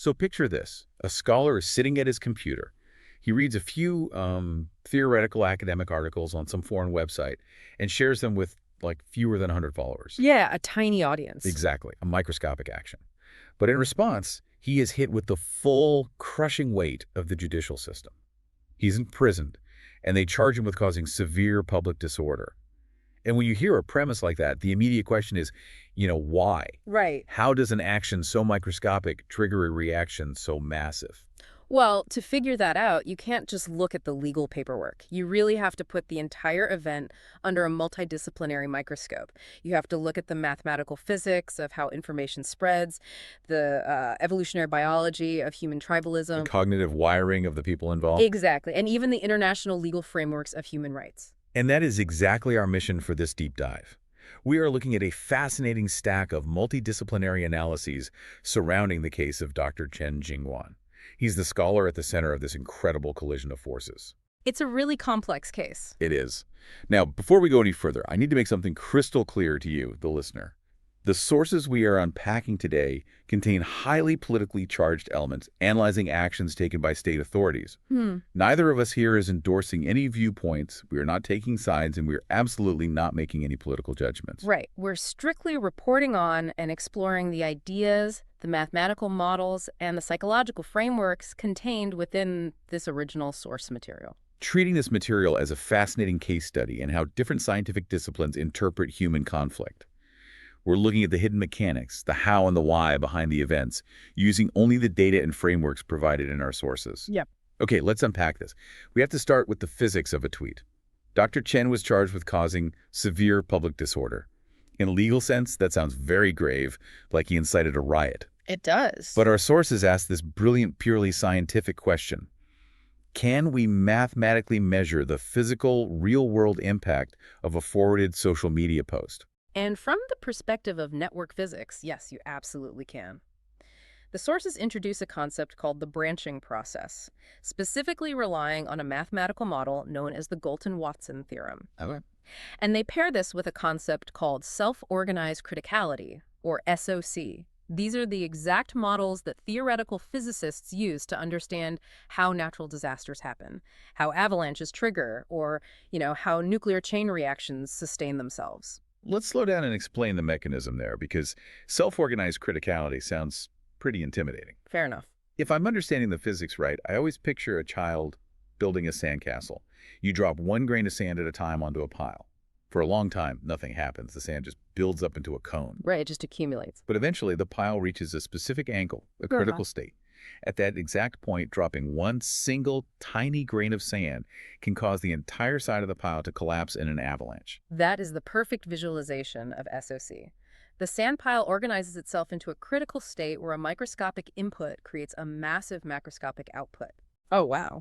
So picture this. A scholar is sitting at his computer. He reads a few theoretical academic articles on some foreign website and shares them with like fewer than 100 followers. Yeah, a tiny audience. Exactly, a microscopic action. But in response, he is hit with the full, crushing weight of the judicial system. He's imprisoned, and they charge him with causing severe public disorder. And when you hear a premise like that, the immediate question is, why? Right. How does an action so microscopic trigger a reaction so massive? Well, to figure that out, you can't just look at the legal paperwork. You really have to put the entire event under a multidisciplinary microscope. You have to look at the mathematical physics of how information spreads, the evolutionary biology of human The tribalism. cognitive wiring of the people involved? Exactly, and even the international legal frameworks of human rights. And that is exactly our mission for this deep dive. We are looking at a fascinating stack of multidisciplinary analyses surrounding the case of Dr. Chen Jingwan. He's the scholar at the center of this incredible collision of forces. It's a really complex case. It is. Now, before we go any further, I need to make something crystal clear to you, the listener. The sources we are unpacking today contain highly politically charged elements analyzing actions taken by state authorities. Neither of us here is endorsing any viewpoints. We are not taking sides, and we are absolutely not making any political judgments. Right. We're strictly reporting on and exploring the ideas, the mathematical models, and the psychological frameworks contained within this original source material. Treating this material as a fascinating case study in how different scientific disciplines interpret human conflict. We're looking at the hidden mechanics, the how and the why behind the events, using only the data and frameworks provided in our sources. Yep. Okay, let's unpack this. We have to start with the physics of a tweet. Dr. Chen was charged with causing severe public disorder. In a legal sense, that sounds very grave, like he incited a riot. It does. But our sources ask this brilliant, purely scientific question. Can we mathematically measure the physical, real-world impact of a forwarded social media post? And from the perspective of network physics, yes, you absolutely can. The sources introduce a concept called the branching process, specifically relying on a mathematical model known as the Galton-Watson theorem. Okay. And they pair this with a concept called self-organized criticality, or SOC. These are the exact models that theoretical physicists use to understand how natural disasters happen, how avalanches trigger, or, how nuclear chain reactions sustain themselves. Let's slow down and explain the mechanism there, because self-organized criticality sounds pretty intimidating. Fair enough. If I'm understanding the physics right, I always picture a child building a sandcastle. You drop one grain of sand at a time onto a pile. For a long time, nothing happens. The sand just builds up into a cone. Right, it just accumulates. But eventually, the pile reaches a specific angle, a critical state. At that exact point, dropping one single tiny grain of sand can cause the entire side of the pile to collapse in an avalanche. That is the perfect visualization of SOC. The sand pile organizes itself into a critical state where a microscopic input creates a massive macroscopic output. Oh, wow.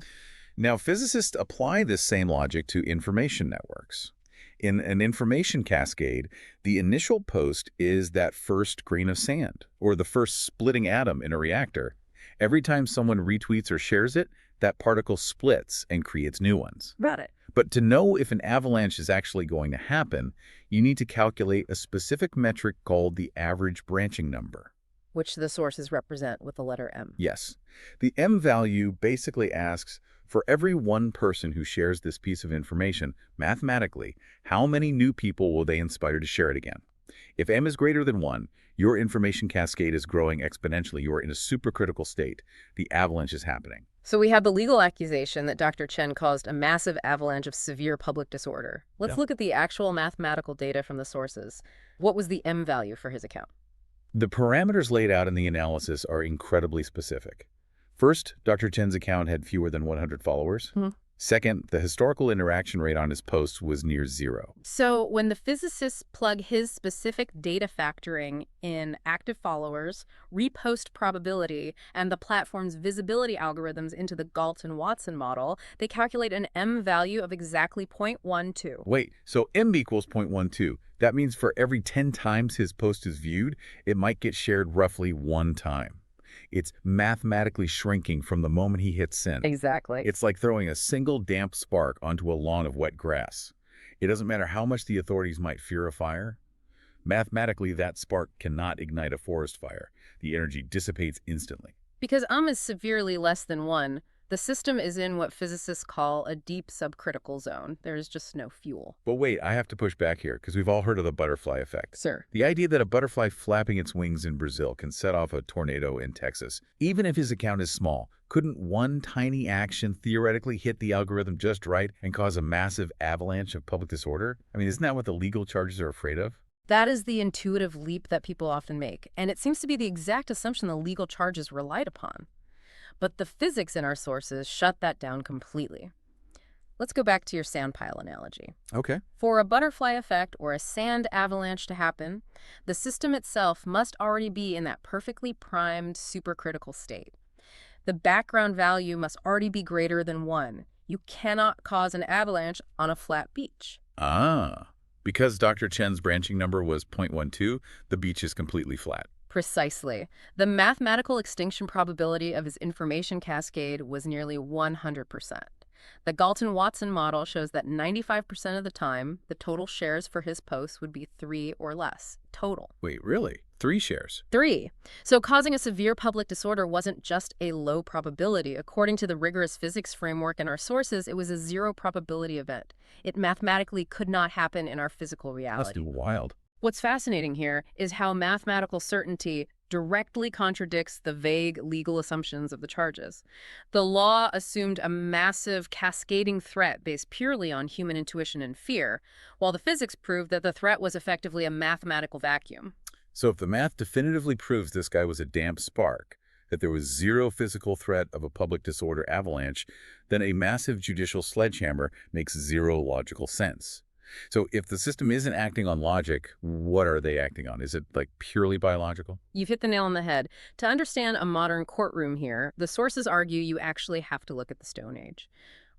Now, physicists apply this same logic to information networks. In an information cascade, the initial post is that first grain of sand, or the first splitting atom in a reactor. Every time someone retweets or shares it, that particle splits and creates new ones. Got it. But to know if an avalanche is actually going to happen, you need to calculate a specific metric called the average branching number. Which the sources represent with the letter M. Yes. The M value basically asks, for every one person who shares this piece of information, mathematically, how many new people will they inspire to share it again? If M is greater than 1, your information cascade is growing exponentially. You are in a supercritical state. The avalanche is happening. So we have the legal accusation that Dr. Chen caused a massive avalanche of severe public disorder. Let's look at the actual mathematical data from the sources. What was the M value for his account? The parameters laid out in the analysis are incredibly specific. First, Dr. Chen's account had fewer than 100 followers. Second, the historical interaction rate on his posts was near 0. So when the physicists plug his specific data factoring in active followers, repost probability, and the platform's visibility algorithms into the Galton-Watson model, they calculate an M value of exactly 0.12. Wait, so M equals 0.12. That means for every 10 times his post is viewed, it might get shared roughly 1 time. It's mathematically shrinking from the moment he hits send. Exactly. It's like throwing a single damp spark onto a lawn of wet grass. It doesn't matter how much the authorities might fear a fire. Mathematically, that spark cannot ignite a forest fire. The energy dissipates instantly. Because is severely less than 1, the system is in what physicists call a deep subcritical zone. There is just no fuel. But wait, I have to push back here because we've all heard of the butterfly effect. Sir. The idea that a butterfly flapping its wings in Brazil can set off a tornado in Texas. Even if his account is small, couldn't one tiny action theoretically hit the algorithm just right and cause a massive avalanche of public disorder? I mean, isn't that what the legal charges are afraid of? That is the intuitive leap that people often make, and it seems to be the exact assumption the legal charges relied upon. But the physics in our sources shut that down completely. Let's go back to your sandpile analogy. Okay. For a butterfly effect or a sand avalanche to happen, the system itself must already be in that perfectly primed supercritical state. The background value must already be greater than 1. You cannot cause an avalanche on a flat beach. Ah, because Dr. Chen's branching number was 0.12, the beach is completely flat. Precisely. The mathematical extinction probability of his information cascade was nearly 100%. The Galton-Watson model shows that 95% of the time, the total shares for his posts would be 3 or less. Total. Wait, really? 3 shares? 3. So causing a severe public disorder wasn't just a low probability. According to the rigorous physics framework in our sources, it was a 0 probability event. It mathematically could not happen in our physical reality. That's wild. What's fascinating here is how mathematical certainty directly contradicts the vague legal assumptions of the charges. The law assumed a massive cascading threat based purely on human intuition and fear, while the physics proved that the threat was effectively a mathematical vacuum. So if the math definitively proves this guy was a damp spark, that there was 0 physical threat of a public disorder avalanche, then a massive judicial sledgehammer makes 0 logical sense. So if the system isn't acting on logic, what are they acting on? Is it like purely biological? You've hit the nail on the head. To understand a modern courtroom here, the sources argue you actually have to look at the Stone Age.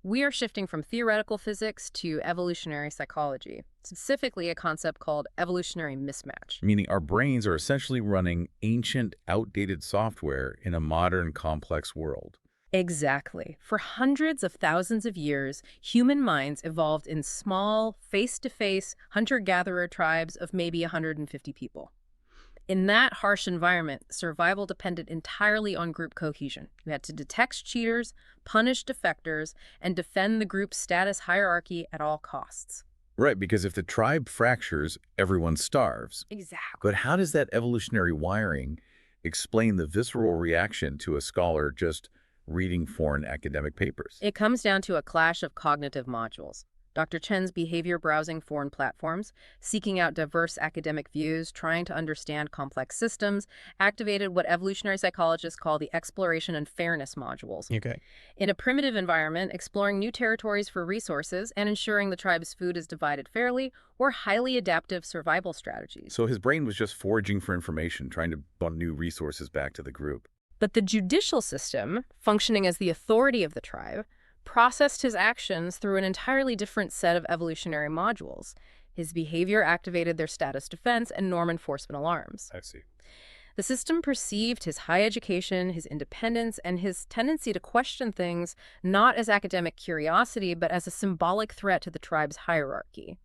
We are shifting from theoretical physics to evolutionary psychology, specifically a concept called evolutionary mismatch. Meaning our brains are essentially running ancient, outdated software in a modern, complex world. Exactly. For hundreds of thousands of years, human minds evolved in small, face-to-face, hunter-gatherer tribes of maybe 150 people. In that harsh environment, survival depended entirely on group cohesion. You had to detect cheaters, punish defectors, and defend the group's status hierarchy at all costs. Right, because if the tribe fractures, everyone starves. Exactly. But how does that evolutionary wiring explain the visceral reaction to a scholar just reading foreign academic papers? It comes down to a clash of cognitive modules. Dr. Chen's behavior browsing foreign platforms, seeking out diverse academic views, trying to understand complex systems, activated what evolutionary psychologists call the exploration and fairness modules. Okay. In a primitive environment, exploring new territories for resources and ensuring the tribe's food is divided fairly, or highly adaptive survival strategies. So his brain was just foraging for information, trying to bring new resources back to the group. But the judicial system, functioning as the authority of the tribe, processed his actions through an entirely different set of evolutionary modules. His behavior activated their status defense and norm enforcement alarms. I see. The system perceived his high education, his independence, and his tendency to question things not as academic curiosity, but as a symbolic threat to the tribe's hierarchy.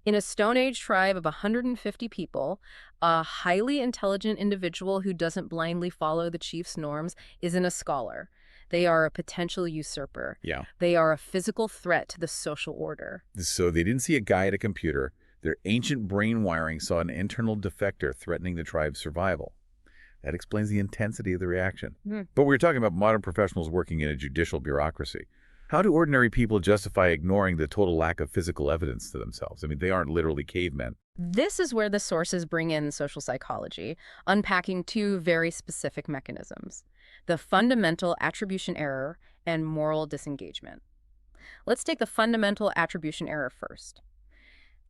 In a Stone Age tribe of 150 people, a highly intelligent individual who doesn't blindly follow the chief's norms isn't a scholar. They are a potential usurper. Yeah. They are a physical threat to the social order. So they didn't see a guy at a computer. Their ancient brain wiring saw an internal defector threatening the tribe's survival. That explains the intensity of the reaction. But we're talking about modern professionals working in a judicial bureaucracy. How do ordinary people justify ignoring the total lack of physical evidence to themselves? I mean, they aren't literally cavemen. This is where the sources bring in social psychology, unpacking 2 very specific mechanisms: the fundamental attribution error and moral disengagement. Let's take the fundamental attribution error first.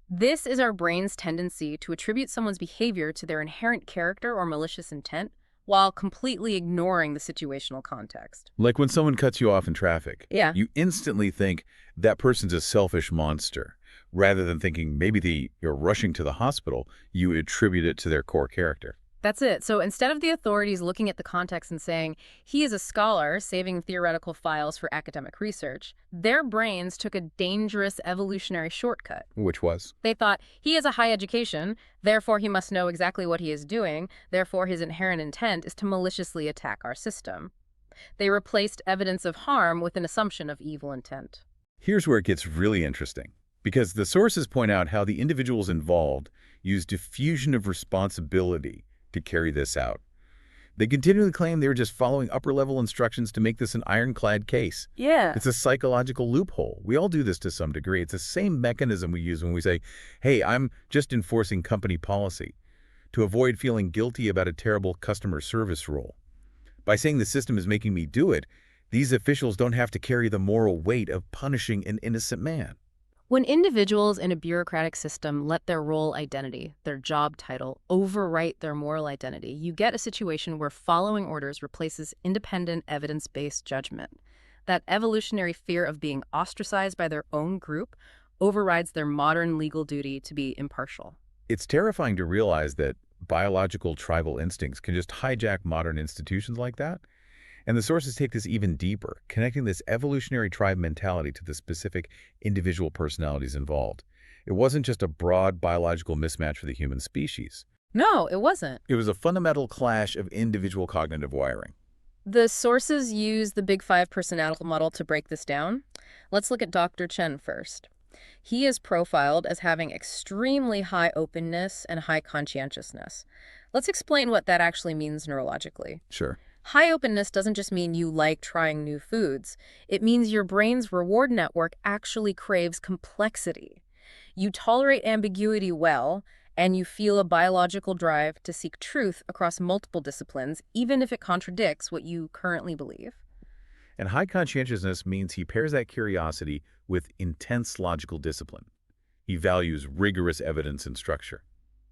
This is our brain's tendency to attribute someone's behavior to their inherent character or malicious intent while completely ignoring the situational context. Like when someone cuts you off in traffic. Yeah. You instantly think that person's a selfish monster. Rather than thinking maybe you're rushing to the hospital, you attribute it to their core character. That's it. So instead of the authorities looking at the context and saying, he is a scholar saving theoretical files for academic research, their brains took a dangerous evolutionary shortcut. Which was? They thought, he has a high education, therefore he must know exactly what he is doing, therefore his inherent intent is to maliciously attack our system. They replaced evidence of harm with an assumption of evil intent. Here's where it gets really interesting, because the sources point out how the individuals involved use diffusion of responsibility to carry this out. They continually claim they were just following upper-level instructions to make this an ironclad case. Yeah. It's a psychological loophole. We all do this to some degree. It's the same mechanism we use when we say, hey, I'm just enforcing company policy, to avoid feeling guilty about a terrible customer service rule. By saying the system is making me do it, these officials don't have to carry the moral weight of punishing an innocent man. When individuals in a bureaucratic system let their role identity, their job title, overwrite their moral identity, you get a situation where following orders replaces independent evidence-based judgment. That evolutionary fear of being ostracized by their own group overrides their modern legal duty to be impartial. It's terrifying to realize that biological tribal instincts can just hijack modern institutions like that. And the sources take this even deeper, connecting this evolutionary tribe mentality to the specific individual personalities involved. It wasn't just a broad biological mismatch for the human species. No, it wasn't. It was a fundamental clash of individual cognitive wiring. The sources use the Big Five personality model to break this down. Let's look at Dr. Chen first. He is profiled as having extremely high openness and high conscientiousness. Let's explain what that actually means neurologically. Sure. High openness doesn't just mean you like trying new foods. It means your brain's reward network actually craves complexity. You tolerate ambiguity well, and you feel a biological drive to seek truth across multiple disciplines, even if it contradicts what you currently believe. And high conscientiousness means he pairs that curiosity with intense logical discipline. He values rigorous evidence and structure.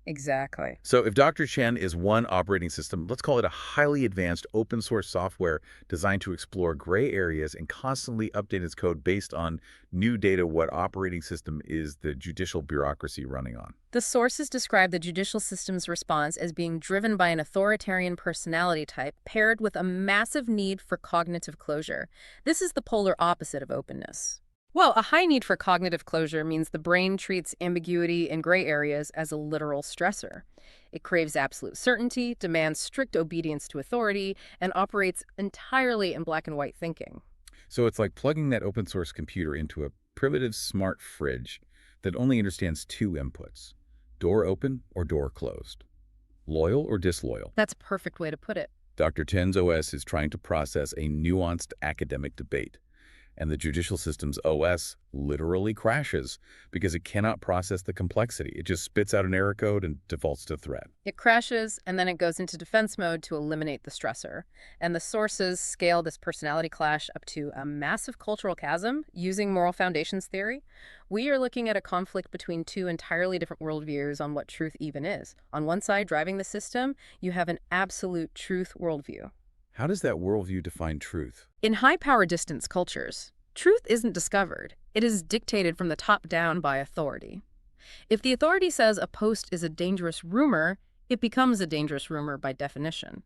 Exactly. So if Dr. Chen is one operating system, let's call it a highly advanced open source software designed to explore gray areas and constantly update its code based on new data. What operating system is the judicial bureaucracy running on? The sources describe the judicial system's response as being driven by an authoritarian personality type paired with a massive need for cognitive closure. This is the polar opposite of openness. Well, a high need for cognitive closure means the brain treats ambiguity in gray areas as a literal stressor. It craves absolute certainty, demands strict obedience to authority, and operates entirely in black and white thinking. So it's like plugging that open source computer into a primitive smart fridge that only understands two inputs: door open or door closed, loyal or disloyal. That's a perfect way to put it. Dr. Chen's OS is trying to process a nuanced academic debate, and the judicial system's OS literally crashes because it cannot process the complexity. It just spits out an error code and defaults to threat. It crashes, and then it goes into defense mode to eliminate the stressor. And the sources scale this personality clash up to a massive cultural chasm using moral foundations theory. We are looking at a conflict between two entirely different worldviews on what truth even is. On one side, driving the system, you have an absolute truth worldview. How does that worldview define truth? In high-power distance cultures, truth isn't discovered. It is dictated from the top down by authority. If the authority says a post is a dangerous rumor, it becomes a dangerous rumor by definition.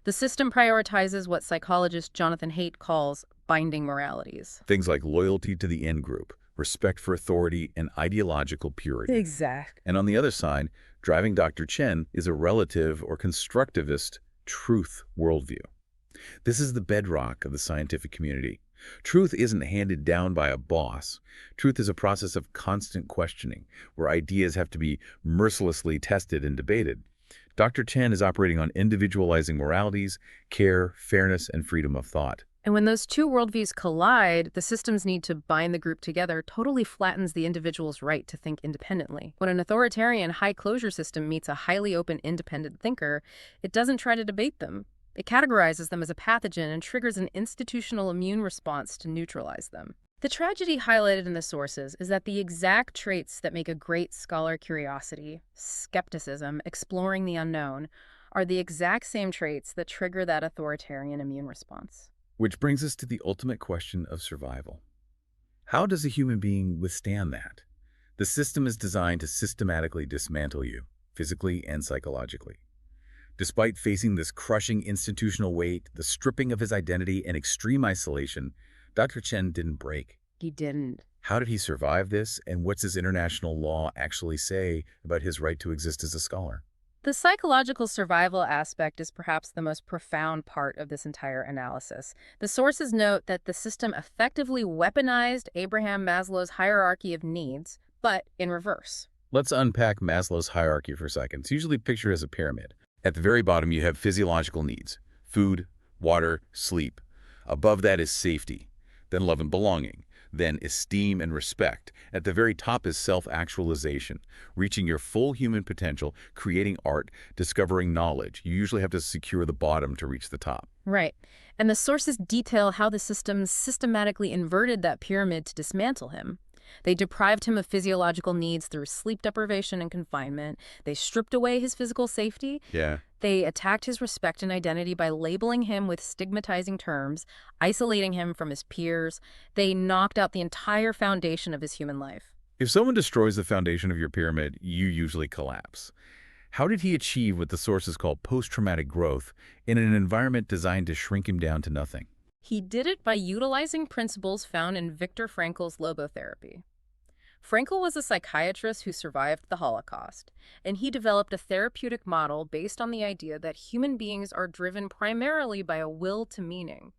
The system prioritizes what psychologist Jonathan Haidt calls binding moralities. Things like loyalty to the in-group, respect for authority, and ideological purity. Exactly. And on the other side, driving Dr. Chen is a relative or constructivist truth worldview. This is the bedrock of the scientific community. Truth isn't handed down by a boss. Truth is a process of constant questioning, where ideas have to be mercilessly tested and debated. Dr. Chen is operating on individualizing moralities, care, fairness, and freedom of thought. And when those two worldviews collide, the system's need to bind the group together totally flattens the individual's right to think independently. When an authoritarian high-closure system meets a highly open, independent thinker, it doesn't try to debate them. It categorizes them as a pathogen and triggers an institutional immune response to neutralize them. The tragedy highlighted in the sources is that the exact traits that make a great scholar curiosity, skepticism, exploring the unknown, are the exact same traits that trigger that authoritarian immune response. Which brings us to the ultimate question of survival. How does a human being withstand that? The system is designed to systematically dismantle you, physically and psychologically. Despite facing this crushing institutional weight, the stripping of his identity, and extreme isolation, Dr. Chen didn't break. He didn't. How did he survive this, and what's his international law actually say about his right to exist as a scholar? The psychological survival aspect is perhaps the most profound part of this entire analysis. The sources note that the system effectively weaponized Abraham Maslow's hierarchy of needs, but in reverse. Let's unpack Maslow's hierarchy for a second. It's usually pictured as a pyramid. At the very bottom, you have physiological needs: food, water, sleep. Above that is safety, then love and belonging, then esteem and respect. At the very top is self-actualization, reaching your full human potential, creating art, discovering knowledge. You usually have to secure the bottom to reach the top. Right. And the sources detail how the system systematically inverted that pyramid to dismantle him. They deprived him of physiological needs through sleep deprivation and confinement. They stripped away his physical safety. Yeah. They attacked his respect and identity by labeling him with stigmatizing terms, isolating him from his peers. They knocked out the entire foundation of his human life. If someone destroys the foundation of your pyramid, you usually collapse. How did he achieve what the sources call post-traumatic growth in an environment designed to shrink him down to nothing? He did it by utilizing principles found in Viktor Frankl's logotherapy. Frankl was a psychiatrist who survived the Holocaust, and he developed a therapeutic model based on the idea that human beings are driven primarily by a will to meaning.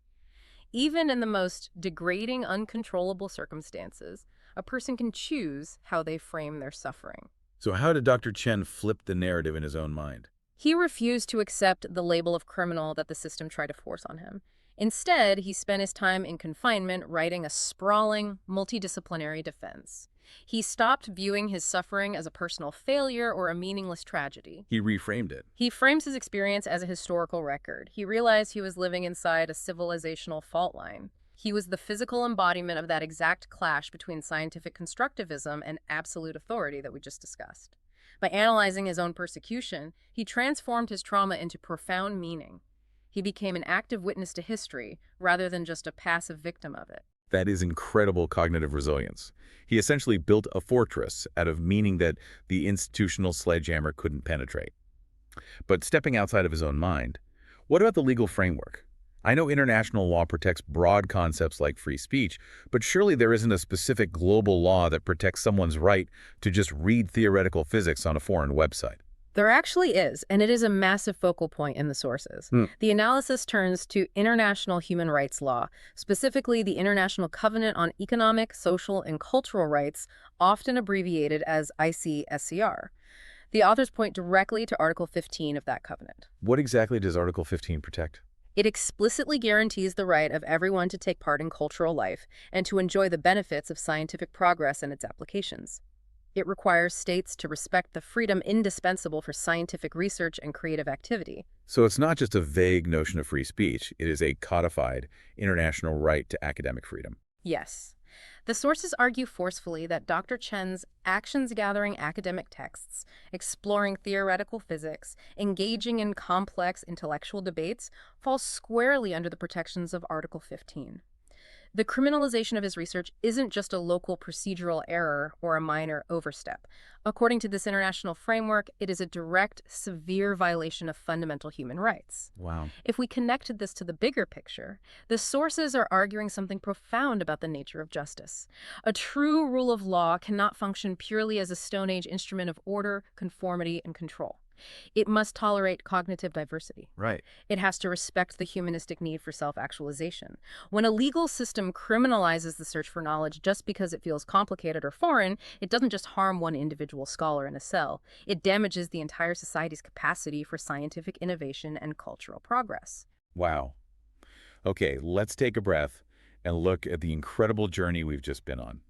Even in the most degrading, uncontrollable circumstances, a person can choose how they frame their suffering. So how did Dr. Chen flip the narrative in his own mind? He refused to accept the label of criminal that the system tried to force on him. Instead, he spent his time in confinement writing a sprawling, multidisciplinary defense. He stopped viewing his suffering as a personal failure or a meaningless tragedy. He reframed it. He frames his experience as a historical record. He realized he was living inside a civilizational fault line. He was the physical embodiment of that exact clash between scientific constructivism and absolute authority that we just discussed. By analyzing his own persecution, he transformed his trauma into profound meaning. He became an active witness to history rather than just a passive victim of it. That is incredible cognitive resilience. He essentially built a fortress out of meaning that the institutional sledgehammer couldn't penetrate. But stepping outside of his own mind, what about the legal framework? I know international law protects broad concepts like free speech, but surely there isn't a specific global law that protects someone's right to just read theoretical physics on a foreign website. There actually is, and it is a massive focal point in the sources. The analysis turns to international human rights law, specifically the International Covenant on Economic, Social, and Cultural Rights, often abbreviated as ICESCR. The authors point directly to Article 15 of that covenant. What exactly does Article 15 protect? It explicitly guarantees the right of everyone to take part in cultural life and to enjoy the benefits of scientific progress and its applications. It requires states to respect the freedom indispensable for scientific research and creative activity. So it's not just a vague notion of free speech, it is a codified international right to academic freedom. Yes. The sources argue forcefully that Dr. Chen's actions gathering academic texts, exploring theoretical physics, engaging in complex intellectual debates, falls squarely under the protections of Article 15. The criminalization of his research isn't just a local procedural error or a minor overstep. According to this international framework, it is a direct, severe violation of fundamental human rights. Wow. If we connected this to the bigger picture, the sources are arguing something profound about the nature of justice. A true rule of law cannot function purely as a Stone Age instrument of order, conformity, and control. It must tolerate cognitive diversity. Right. It has to respect the humanistic need for self-actualization. When a legal system criminalizes the search for knowledge just because it feels complicated or foreign, it doesn't just harm one individual scholar in a cell. It damages the entire society's capacity for scientific innovation and cultural progress. Wow. Okay, let's take a breath and look at the incredible journey we've just been on.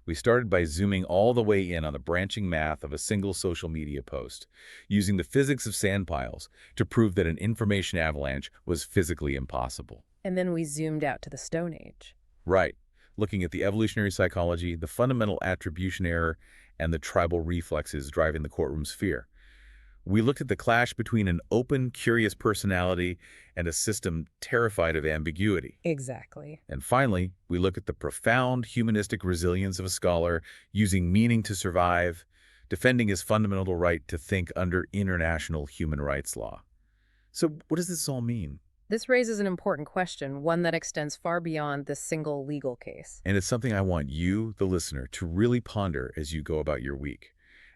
We started by zooming all the way in on the branching math of a single social media post, using the physics of sand piles to prove that an information avalanche was physically impossible. And then we zoomed out to the Stone Age. Right, looking at the evolutionary psychology, the fundamental attribution error, and the tribal reflexes driving the courtroom's fear. We looked at the clash between an open, curious personality and a system terrified of ambiguity. Exactly. And finally, we look at the profound humanistic resilience of a scholar using meaning to survive, defending his fundamental right to think under international human rights law. So what does this all mean? This raises an important question, one that extends far beyond this single legal case. And it's something I want you, the listener, to really ponder as you go about your week.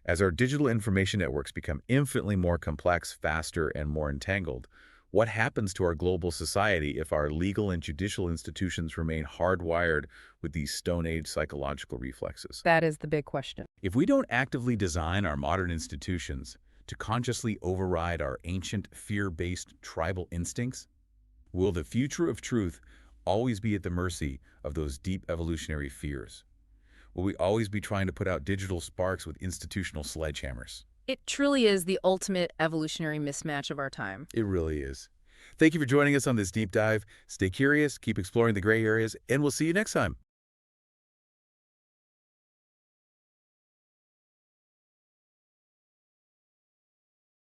As our digital information networks become infinitely more complex, faster, and more entangled, what happens to our global society if our legal and judicial institutions remain hardwired with these Stone Age psychological reflexes? That is the big question. If we don't actively design our modern institutions to consciously override our ancient fear-based tribal instincts, will the future of truth always be at the mercy of those deep evolutionary fears? Will we always be trying to put out digital sparks with institutional sledgehammers? It truly is the ultimate evolutionary mismatch of our time. It really is. Thank you for joining us on this deep dive. Stay curious, keep exploring the gray areas, and we'll see you next time.